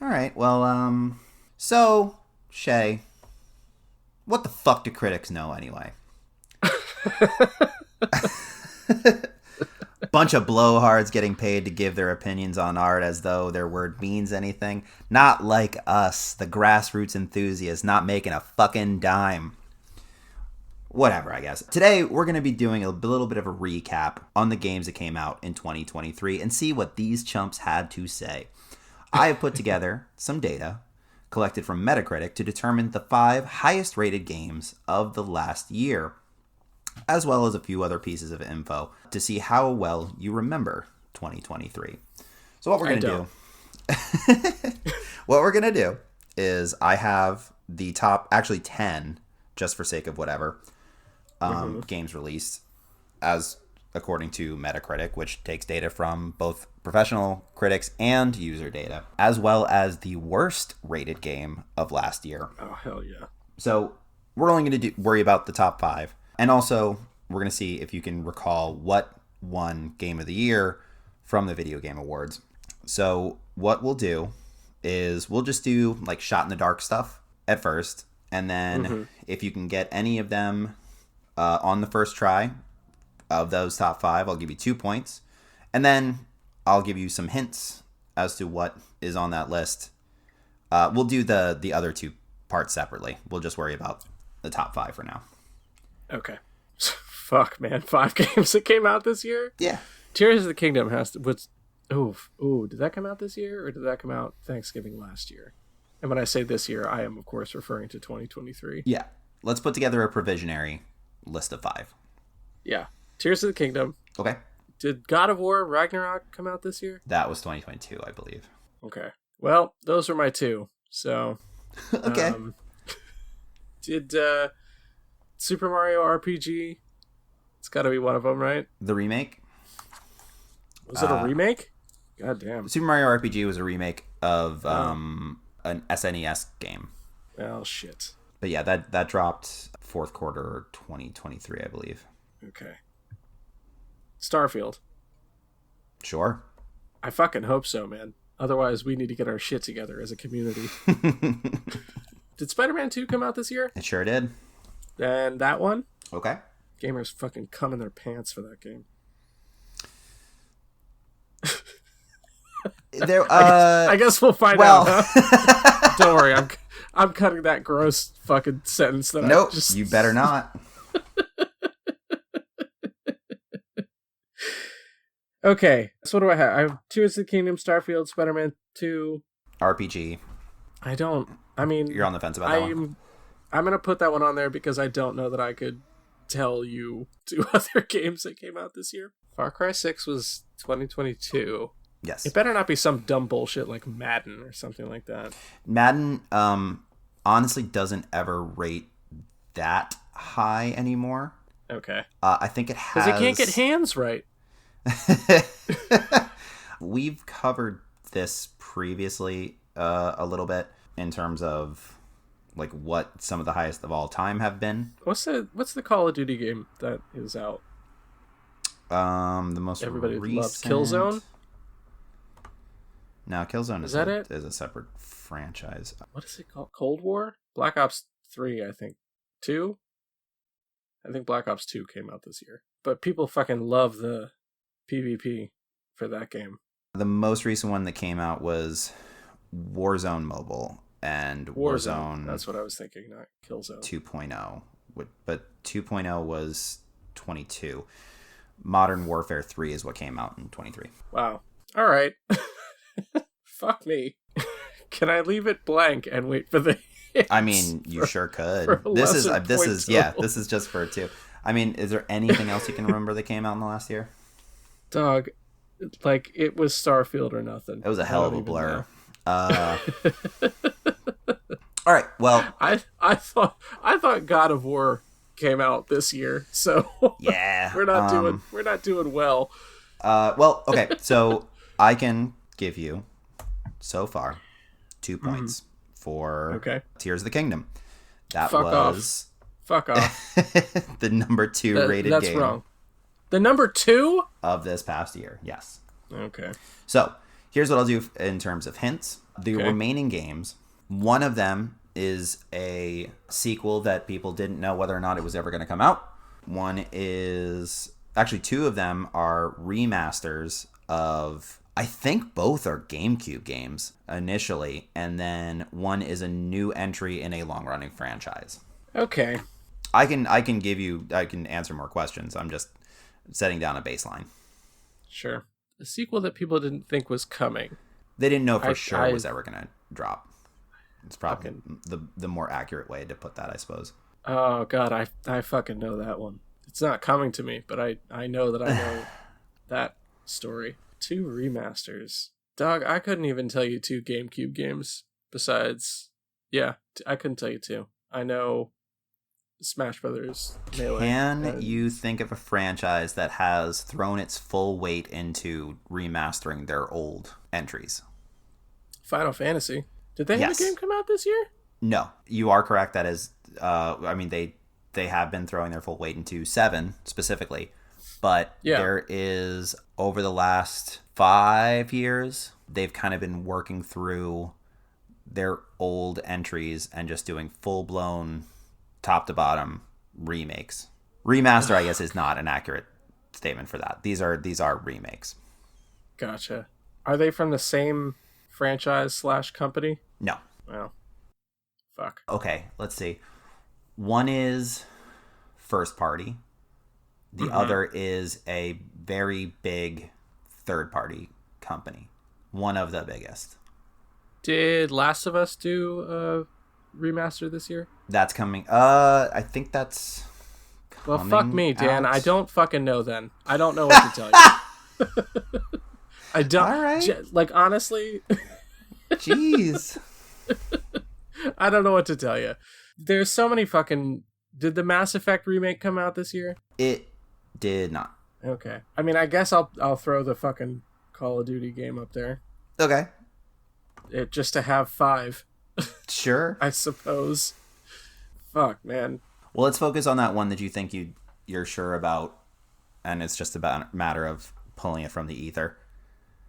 All right. Well, so Shea, what the fuck do critics know anyway? Bunch of blowhards getting paid to give their opinions on art as though their word means anything. Not like us, the grassroots enthusiasts, not making a fucking dime. Whatever, I guess. Today, we're going to be doing a little bit of a recap on the games that came out in 2023 and see what these chumps had to say. I have put together some data collected from Metacritic to determine the 5 highest rated games of the last year, as well as a few other pieces of info to see how well you remember 2023. So what we're going to do is I have the top, actually 10, just for sake of whatever, games released as according to Metacritic, which takes data from both professional critics and user data, as well as the worst rated game of last year. Oh, hell yeah. So we're only going to worry about the top 5. And also, we're going to see if you can recall what won Game of the Year from the Video Game Awards. So what we'll do is we'll just do like shot in the dark stuff at first. And then if you can get any of them on the first try of those top 5, I'll give you 2 points. And then I'll give you some hints as to what is on that list. We'll do the other 2 parts separately. We'll just worry about the top 5 for now. Okay. Fuck, man. 5 games that came out this year? Yeah. Tears of the Kingdom did that come out this year, or did that come out Thanksgiving last year? And when I say this year, I am, of course, referring to 2023. Yeah. Let's put together a provisionary list of 5. Yeah. Tears of the Kingdom. Okay. Did God of War Ragnarok come out this year? That was 2022, I believe. Okay. Well, those are my 2. So. Okay. Did Super Mario RPG? It's got to be one of them, right? The remake? Was it a remake? God damn. Super Mario RPG was a remake of an SNES game. Oh, shit. But yeah, that dropped fourth quarter 2023, I believe. Okay. Starfield. Sure. I fucking hope so, man. Otherwise, we need to get our shit together as a community. Did Spider-Man 2 come out this year? It sure did. And that one? Okay. Gamers fucking cum in their pants for that game. I guess we'll find out. Huh? Don't worry, I'm cutting that gross fucking sentence that nope, I just... you better not. Okay, so what do I have? I have Tears of the Kingdom, Starfield, Spider-Man 2. RPG. I mean, You're on the fence about that one? I'm gonna put that one on there because I don't know that I could tell you two other games that came out this year. Far Cry 6 was 2022. Yes. It better not be some dumb bullshit like Madden or something like that. Madden honestly doesn't ever rate that high anymore. Okay. I think it has... Because it can't get hands right. We've covered this previously a little bit in terms of like what some of the highest of all time have been. What's the Call of Duty game that is out? The most Everybody recent... loved Killzone? No, Killzone is a separate franchise. What is it called? Cold War? Black Ops 3, I think. 2? I think Black Ops 2 came out this year. But people fucking love the PvP for that game. The most recent one that came out was Warzone Mobile and Warzone. That's what I was thinking, not Killzone. 2.0. But 2.0 was 22. Modern Warfare 3 is what came out in 23. Wow. All right. Fuck me. Can I leave it blank and wait for the hits? I mean, you sure could. This is just for 2. I mean, is there anything else you can remember that came out in the last year? Dog, like it was Starfield or nothing. It was a hell of a blur. All right. Well, I thought God of War came out this year, so yeah, we're not doing well. Well, okay. So I can give you so far 2 points for Tears of the Kingdom. That was Fuck off. the number 2 rated that's game. That's wrong. The number 2 of this past year. Yes. Okay. So here's what I'll do in terms of hints. The remaining games, one of them is a sequel that people didn't know whether or not it was ever going to come out. One is... Actually, 2 of them are remasters of... I think both are GameCube games initially, and then one is a new entry in a long-running franchise. Okay. I can answer more questions. I'm just setting down a baseline. Sure. A sequel that people didn't think was coming. They didn't know for sure it was ever going to drop. It's probably the more accurate way to put that, I suppose. Oh, God, I fucking know that one. It's not coming to me, but I know that I know that story. 2 remasters. Dog, I couldn't even tell you 2 GameCube games besides... Yeah, I couldn't tell you 2. I know Smash Brothers Melee. Can you think of a franchise that has thrown its full weight into remastering their old entries? Final Fantasy. Did they have a game come out this year? No, you are correct. That is, I mean, they have been throwing their full weight into 7 specifically, but there is, over the last 5 years, they've kind of been working through their old entries and just doing full-blown, top-to-bottom remakes. Remaster, I guess, is not an accurate statement for that. These are remakes. Gotcha. Are they from the same franchise / company? No. Well, fuck. Okay, let's see. One is first party. The other is a very big third party company. One of the biggest. Did Last of Us do a remaster this year? That's coming. I think that's well, fuck me, Dan. out. I don't fucking know then. I don't know what to tell you. I don't. All right. Like, honestly. Jeez. I don't know what to tell you. There's so many fucking... Did the Mass Effect remake come out this year? It did not. Okay. I mean, I guess I'll throw the fucking Call of Duty game up there. Okay. Just to have 5. Sure. I suppose. Fuck, man. Well, let's focus on that one that you think you're sure about, and it's just about a matter of pulling it from the ether.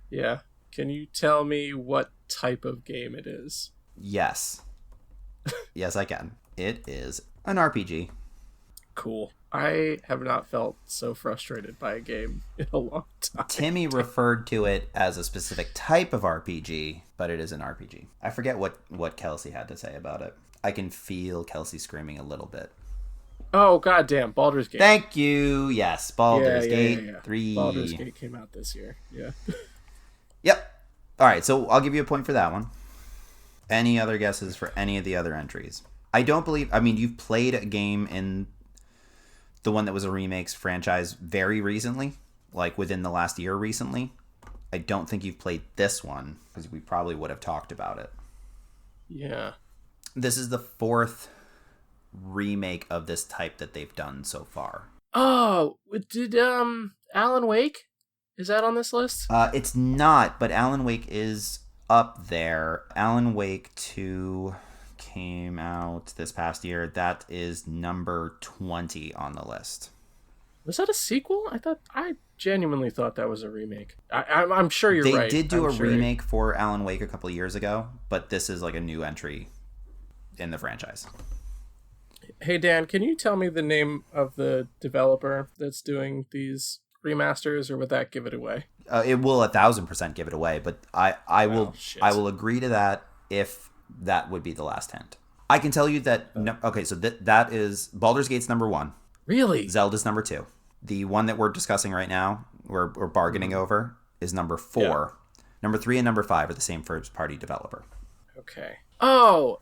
Yeah. Can you tell me what type of game it is? Yes. Yes, I can. It is an RPG. Cool. I have not felt so frustrated by a game in a long time. Timmy referred to it as a specific type of RPG, but it is an RPG. I forget what Kelsey had to say about it. I can feel Kelsey screaming a little bit. Oh, goddamn. Baldur's Gate. Thank you. Yes, Baldur's Gate Yeah. 3. Baldur's Gate came out this year. Yeah. Yep. All right, so I'll give you a point for that one. Any other guesses for any of the other entries? I don't believe... I mean, you've played a game in the one that was a remakes franchise very recently, like within the last year recently. I don't think you've played this one, because we probably would have talked about it. Yeah. This is the 4th remake of this type that they've done so far. Oh, did Alan Wake? Is that on this list? It's not, but Alan Wake is up there. Alan Wake 2 came out this past year. That is number 20 on the list. Was that a sequel? I genuinely thought that was a remake. I'm sure you're right. They did do a remake for Alan Wake a couple of years ago, but this is like a new entry in the franchise. Hey, Dan, can you tell me the name of the developer that's doing these remasters, or would that give it away? It will 1,000% give it away, but I will agree to that if that would be the last hint. I can tell you that... okay, so that is... Baldur's Gate's number 1. Really? Zelda's number 2. The one that we're discussing right now, we're bargaining over, is number 4. Yeah. Number 3 and number 5 are the same first-party developer. Okay. Oh,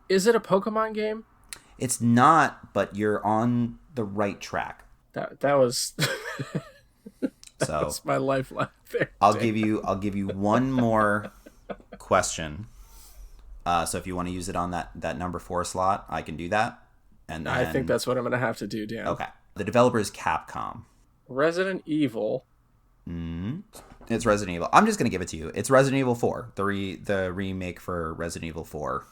is it a Pokemon game? It's not, but you're on the right track. That was that's my lifeline there. I'll give you one more question. So if you want to use it on that number 4 slot, I can do that. And then... I think that's what I'm going to have to do, Dan. Okay. The developer is Capcom. Resident Evil. It's Resident Evil. I'm just going to give it to you. It's Resident Evil 4. The remake for Resident Evil 4.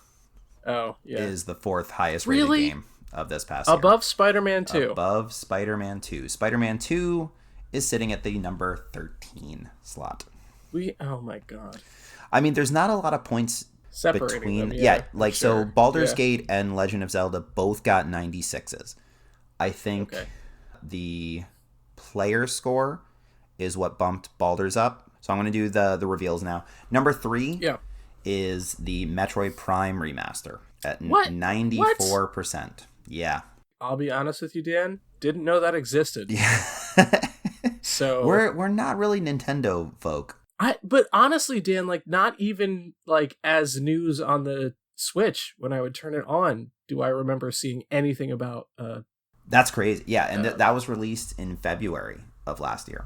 Oh, yeah. Is the 4th highest rated game of this past year. Above Spider-Man 2. Above Spider-Man 2. Spider-Man 2 is sitting at the number 13 slot. Oh my god. I mean, there's not a lot of points separating between them. Yeah, like sure. So Baldur's Gate and Legend of Zelda both got 96s. I think the player score is what bumped Baldur's up. So I'm going to do the reveals now. Number 3 is the Metroid Prime remaster at 94%. Yeah. I'll be honest with you, Dan. Didn't know that existed. Yeah. So we're not really Nintendo folk. But honestly, Dan, like not even like as news on the Switch when I would turn it on, do I remember seeing anything about That's crazy. Yeah, and that was released in February of last year.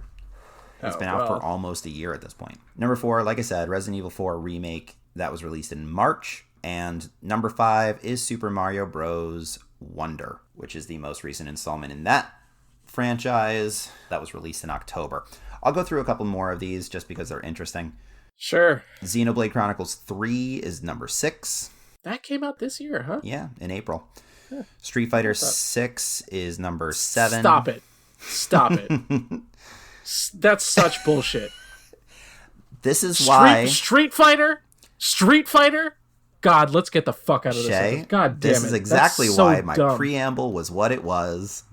It's been out for almost a year at this point. Number 4, like I said, Resident Evil 4 remake that was released in March. And number 5 is Super Mario Bros. Wonder, which is the most recent installment in that franchise that was released in October. I'll go through a couple more of these just because they're interesting. Sure. Xenoblade Chronicles 3 is number 6. That came out this year, huh? Yeah, in April. Yeah. Street Fighter 6 is number 7. Stop it. That's such bullshit. This is why... Street Fighter? God, let's get the fuck out of this. Shea, God damn it. This is exactly why my preamble was what it was.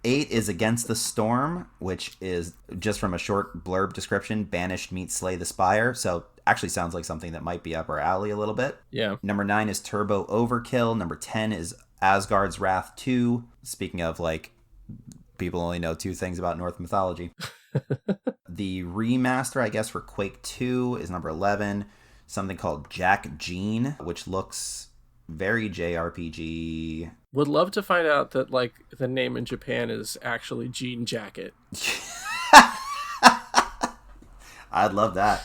8 is Against the Storm, which is, just from a short blurb description, Banished meets Slay the Spire. So actually sounds like something that might be up our alley a little bit. Yeah. Number 9 is Turbo Overkill. Number 10 is Asgard's Wrath 2. Speaking of, like, people only know 2 things about Norse mythology. The remaster, I guess, for Quake 2 is number 11. Something called Jack Gene, which looks very JRPG. Would love to find out that, like, the name in Japan is actually Jean Jacket. I'd love that.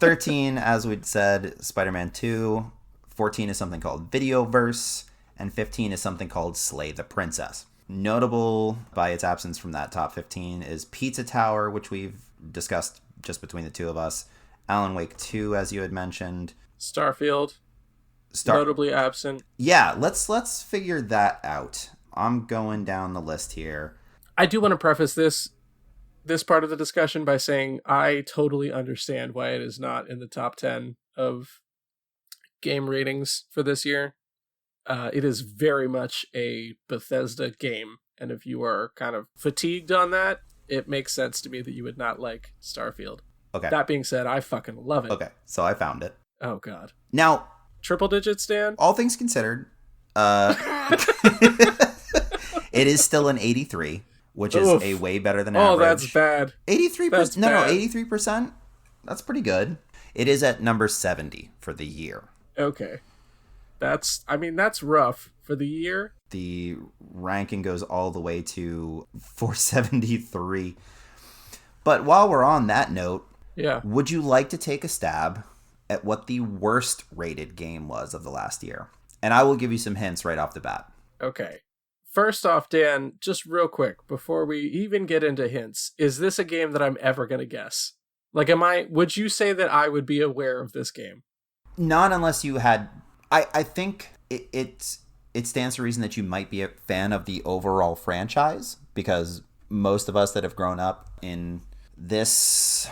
13, as we'd said, Spider-Man 2. 14 is something called Videoverse. And 15 is something called Slay the Princess. Notable by its absence from that top 15 is Pizza Tower, which we've discussed just between the two of us. Alan Wake 2, as you had mentioned. Starfield. Notably absent. Yeah, let's figure that out. I'm going down the list here. I do want to preface this part of the discussion by saying I totally understand why it is not in the top 10 of game ratings for this year. It is very much a Bethesda game, and if you are kind of fatigued on that, it makes sense to me that you would not like Starfield. Okay. That being said, I fucking love it. Okay, so I found it. Oh, God. Now, Triple digits, Dan? All things considered, it is still an 83, which is a way better than average. Oh, that's bad. 83%. That's no, bad. 83%. That's pretty good. It is at number 70 for the year. Okay. That's rough for the year. The ranking goes all the way to 473. But while we're on that note, would you like to take a stab at what the worst rated game was of the last year? And I will give you some hints right off the bat. Okay. First off, Dan, just real quick, before we even get into hints, is this a game that I'm ever going to guess? Like, would you say that I would be aware of this game? Not unless you had... I think it stands to reason that you might be a fan of the overall franchise, because most of us that have grown up in this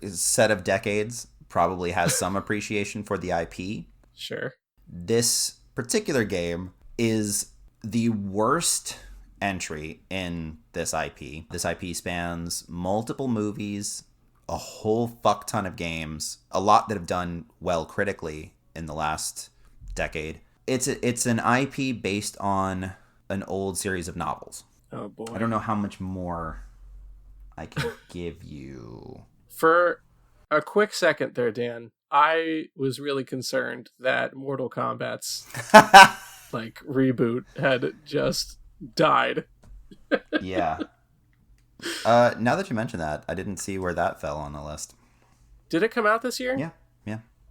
set of decades probably has some appreciation for the IP. Sure. This particular game is the worst entry in this IP. This IP spans multiple movies, a whole fuck ton of games, a lot that have done well critically in the last decade. It's an IP based on an old series of novels. Oh boy. I don't know how much more I can give you. For a quick second there, Dan, I was really concerned that Mortal Kombat's like reboot had just died. Yeah. Now that you mention that, I didn't see where that fell on the list. Did it come out this year? Yeah.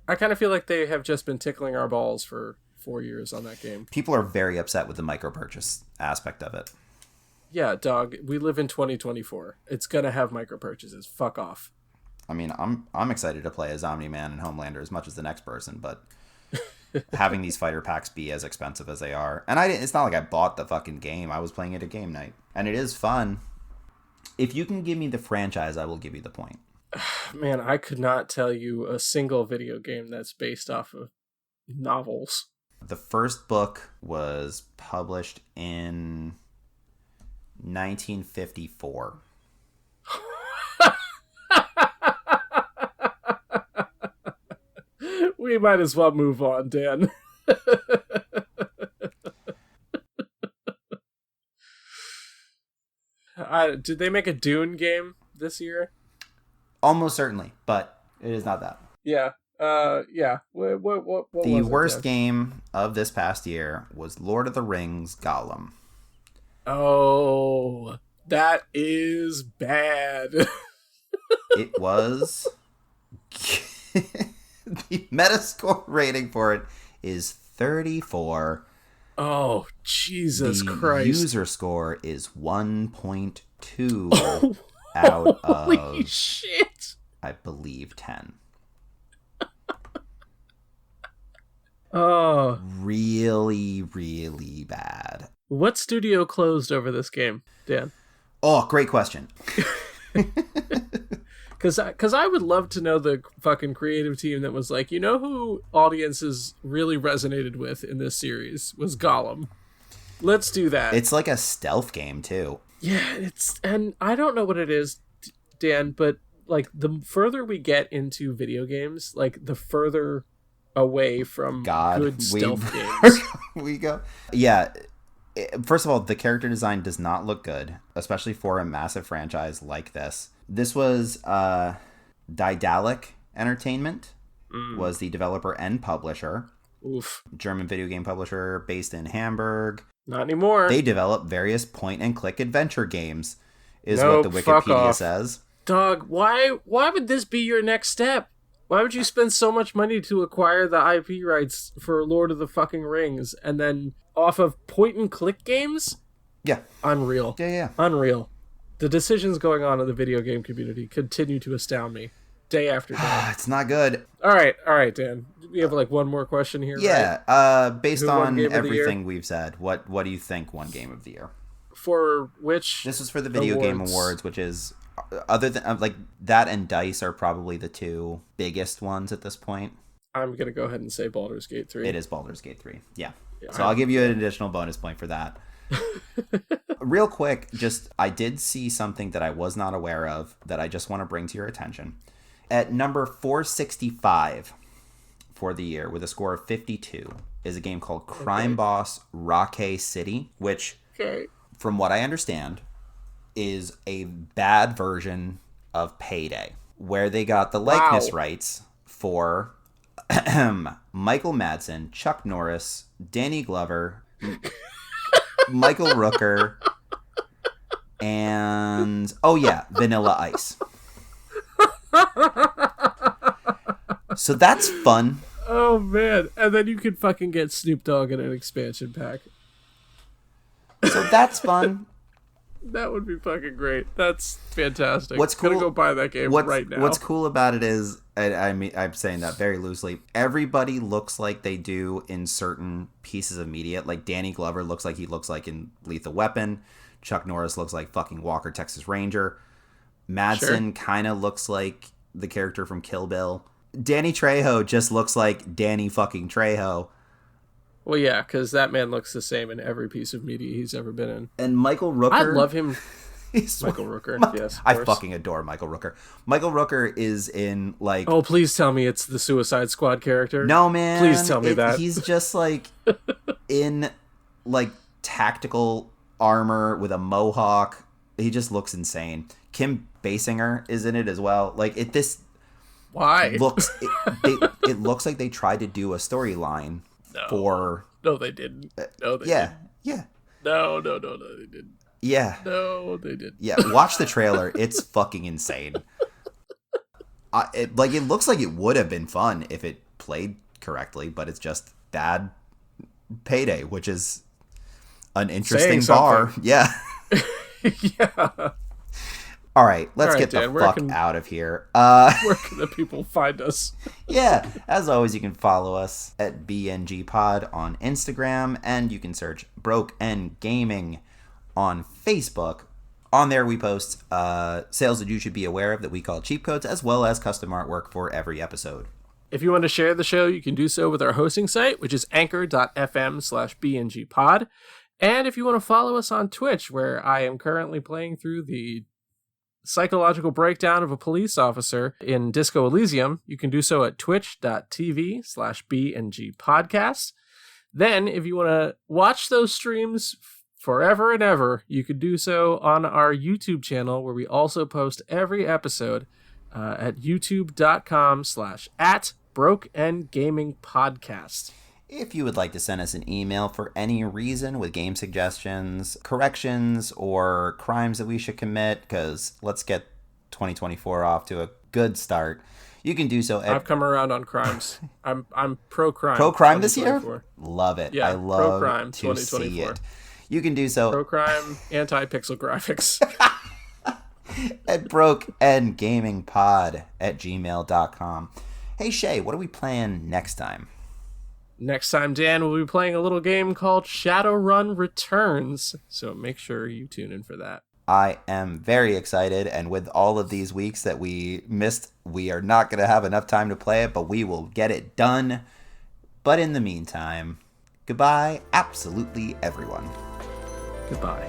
I kind of feel like they have just been tickling our balls for 4 years on that game. People are very upset with the micro purchase aspect of it. Yeah, dog. We live in 2024. It's gonna have micro purchases. Fuck off. I mean, I'm excited to play as Omni-Man and Homelander as much as the next person, but having these fighter packs be as expensive as they are, and it's not like I bought the fucking game. I was playing it at game night, and it is fun. If you can give me the franchise, I will give you the point. Man, I could not tell you a single video game that's based off of novels. The first book was published in 1954. We might as well move on, Dan. Did they make a Dune game this year? Almost certainly, but it is not that. Yeah. Yeah. What the was worst game of this past year was Lord of the Rings Gollum. Oh, that is bad. It was... The Metascore rating for it is 34. Oh, Jesus the Christ. The user score is 1.2 out of... Holy shit. I believe 10. Oh. Really, really bad. What studio closed over this game, Dan? Oh, great question. Because I would love to know the fucking creative team that was like, you know who audiences really resonated with in this series was Gollum. Let's do that. It's like a stealth game, too. Yeah, and I don't know what it is, Dan, but like the further we get into video games, like the further away from good stealth games we go. Yeah. First of all, the character design does not look good, especially for a massive franchise like this. This was Daedalic Entertainment was the developer and publisher. Oof. German video game publisher based in Hamburg. Not anymore. They develop various point-and-click adventure games, is what the Wikipedia says. Dog, why would this be your next step? Why would you spend so much money to acquire the IP rights for Lord of the fucking Rings and then off of point-and-click games? Yeah. Unreal. Yeah. Unreal. The decisions going on in the video game community continue to astound me day after day. It's not good. All right, Dan. We have like one more question here. Yeah. Right? Based on everything we've said, what do you think won Game of the Year? For which? This was for the Video Game Awards, which is other than like that and DICE are probably the two biggest ones at this point. I'm gonna go ahead and say Baldur's Gate 3. It is Baldur's Gate 3. Yeah. So I'll give you an additional bonus point for that. Real quick, I did see something that I was not aware of that I just want to bring to your attention. At number 465 for the year with a score of 52 is a game called Crime Boss Rockay City, which, from what I understand, is a bad version of Payday, where they got the likeness rights for Michael Madsen, Chuck Norris, Danny Glover, Michael Rooker, and Vanilla Ice. So that's fun. Oh man, and then you could fucking get Snoop Dogg in an expansion pack. So that's fun. That would be fucking great. That's fantastic. What's cool? Gonna go buy that game right now. What's cool about it is, I mean, I'm saying that very loosely. Everybody looks like they do in certain pieces of media. Like Danny Glover looks like in Lethal Weapon. Chuck Norris looks like fucking Walker Texas Ranger. Madsen kind of looks like the character from Kill Bill. Danny Trejo just looks like Danny fucking Trejo. Well, yeah, because that man looks the same in every piece of media he's ever been in. And Michael Rooker... I love him. Michael Rooker, yes. I fucking adore Michael Rooker. Michael Rooker is in, like... Oh, please tell me it's the Suicide Squad character. No, man. Please tell me that. He's just, like, in, like, tactical armor with a mohawk. He just looks insane. Kim Basinger is in it as well. Like, Why? It looks like they tried to do a storyline for... No, they didn't. No, they didn't. Yeah. No, they didn't. Yeah. No, they didn't. Yeah, watch the trailer. It's fucking insane. It looks like it would have been fun if it played correctly, but it's just bad Payday, which is an interesting bar. Yeah. Yeah. All right, let's get the fuck out of here. Where can the people find us? Yeah, as always, you can follow us at BNG Pod on Instagram, and you can search Broke N Gaming on Facebook. On there, we post sales that you should be aware of that we call cheap codes, as well as custom artwork for every episode. If you want to share the show, you can do so with our hosting site, which is anchor.fm/BNGpod. And if you want to follow us on Twitch, where I am currently playing through the psychological breakdown of a police officer in Disco Elysium, you can do so at twitch.tv/BNGpodcast. Then, if you want to watch those streams forever and ever, you could do so on our YouTube channel, where we also post every episode at youtube.com/@BrokeNGamingPodcast. If you would like to send us an email for any reason with game suggestions, corrections, or crimes that we should commit, because let's get 2024 off to a good start, you can do so at... I've come around on crimes. I'm pro-crime. Pro-crime this year? Love it. Yeah, I love pro-crime to see it. You can do so... Pro-crime, anti-pixel graphics. at brokeandgamingpod@gmail.com. Hey, Shea, what are we playing next time? Next time, Dan, we'll be playing a little game called Shadowrun Returns, so make sure you tune in for that. I am very excited, and with all of these weeks that we missed, we are not going to have enough time to play it, but we will get it done. But in the meantime, goodbye, absolutely everyone. Goodbye.